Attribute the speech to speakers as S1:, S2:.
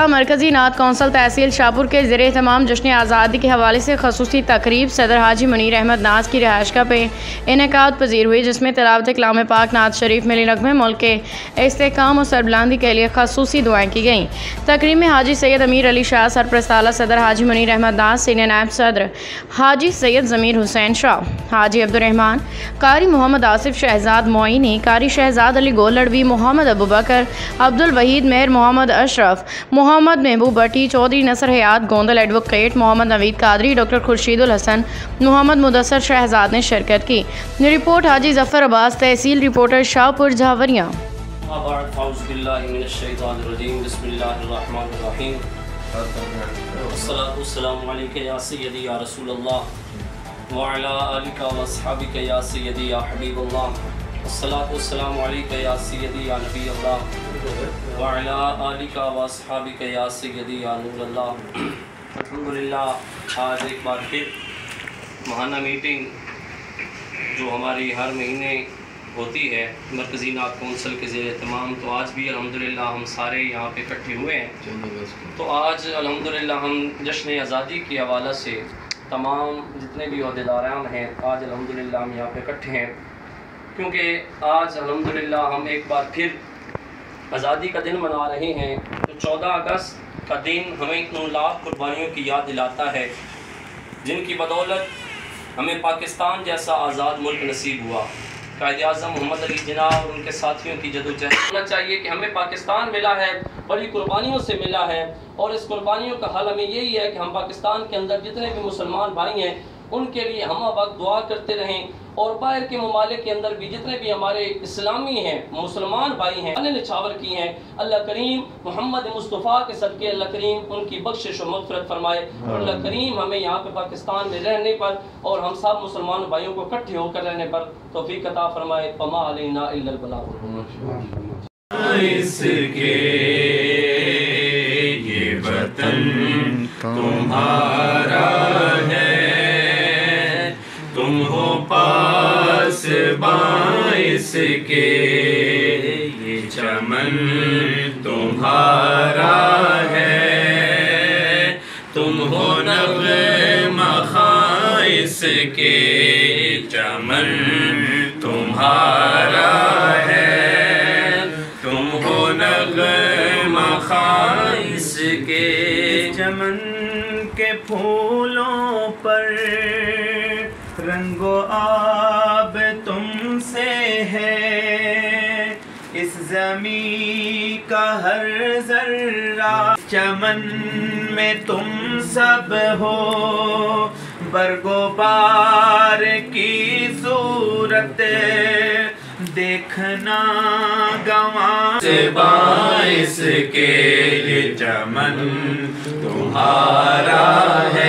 S1: 14 मरकज़ी नात कौंसल तहसील शाहपुर के ज़ेरे एहतमाम जश्न आज़ादी के हवाले से खसूसी तकरीब सदर हाजी मुनीर अहमद नाज की रिहाइशगाह पे इनेकाद पजीर हुई, जिसमें तिलावत कलाम पाक नात शरीफ मिली नगमे मुल्क के इस्तेहकाम और सरबुलंदी के लिए खसूसी दुआएँ की गईं। तकरीब में हाजी सैयद अमीर अली शाह सरप्रस्त आला सदर हाजी मुनीर अहमद नाज, सीनियर नायब सदर हाजी सैयद ज़मीर हुसैन शाह, हाजी अब्दुर्रहमान, कारी मोहम्मद आसिफ शहजाद मोइनी, कारी शहजाद अली गोलड़वी, मोहम्मद अबू बकर, अब्दुल वहीद मेहर, मोहम्मद अशरफ, मोहम्मद महबूब भट्टी, चौधरी नसर हयात गोंदल, एडवोकेट मोहम्मद नवीद कादरी, डॉक्टर खुर्शीदुल हसन, मोहम्मद मुदस्सर शहजाद ने शिरकत की। रिपोर्ट हाजी जफ़र अब्बास, तहसील रिपोर्टर शाहपुर झावरिया।
S2: अस्सलातु वस्सलामु अलैका या सय्यदी या नबी अल्लाह व अला आलिका व अस्हाबिका या सय्यदी या नूर अल्लाह। अल्हम्दुलिल्लाह, आज एक बार फिर महाना मीटिंग जो हमारी हर महीने होती है मरकज़ी नात कौंसल के ज़ेरे एहतमाम, तो आज भी अल्हम्दुलिल्लाह हम सारे यहाँ पे इकट्ठे हुए हैं। तो आज अल्हम्दुलिल्लाह हम जश्न आज़ादी के हवाले से तमाम जितने भी अहदेदारान हैं, आज अल्हम्दुलिल्लाह हम यहाँ पे इकट्ठे हैं क्योंकि आज अल्हम्दुलिल्लाह हम एक बार फिर आज़ादी का दिन मना रहे हैं। तो 14 अगस्त का दिन हमें उन लाख कुर्बानियों की याद दिलाता है जिनकी बदौलत हमें पाकिस्तान जैसा आज़ाद मुल्क नसीब हुआ। कायद आज़म मोहम्मद अली जिन्ना और उनके साथियों की जदोजहद होना चाहिए कि हमें पाकिस्तान मिला है, बड़ी कुर्बानियों से मिला है, और इस कुर्बानियों का हल हमें यही है कि हम पाकिस्तान के अंदर जितने भी मुसलमान भाई हैं उनके लिए हम वक्त दुआ करते रहें, और बाहर के ममालिक के अंदर भी जितने भी हमारे इस्लामी हैं मुसलमान भाई हैं अल्लाह ने निछावर की हैं, अल्लाह करीम मोहम्मद मुस्तफ़ा के सदक़े अल्लाह करीम उनकी बख्शिश और मग़फ़िरत फरमाए। और अल्लाह करीम हमें यहाँ पे पाकिस्तान में रहने पर और हम सब मुसलमान भाइयों को इकट्ठे होकर रहने पर तौफ़ीक़ अता फरमाए। वमा अलैना इल्लल बलाग।
S3: इसके ये वतन तुम्हारा है, तुम हो पास बाइस के, ये चमन तुम्हारा है, तुम हो नग़मा खाइस के, चमन तुम्हारा है, तुम हो नग़मा खाइस के। चमन के फूलों पर रंगो आब तुमसे है, इस ज़मीं का हर ज़र्रा चमन में तुम सब हो, बरगो बार की सूरत देखना गवां से बाइस के, ये चमन तुम्हारा है,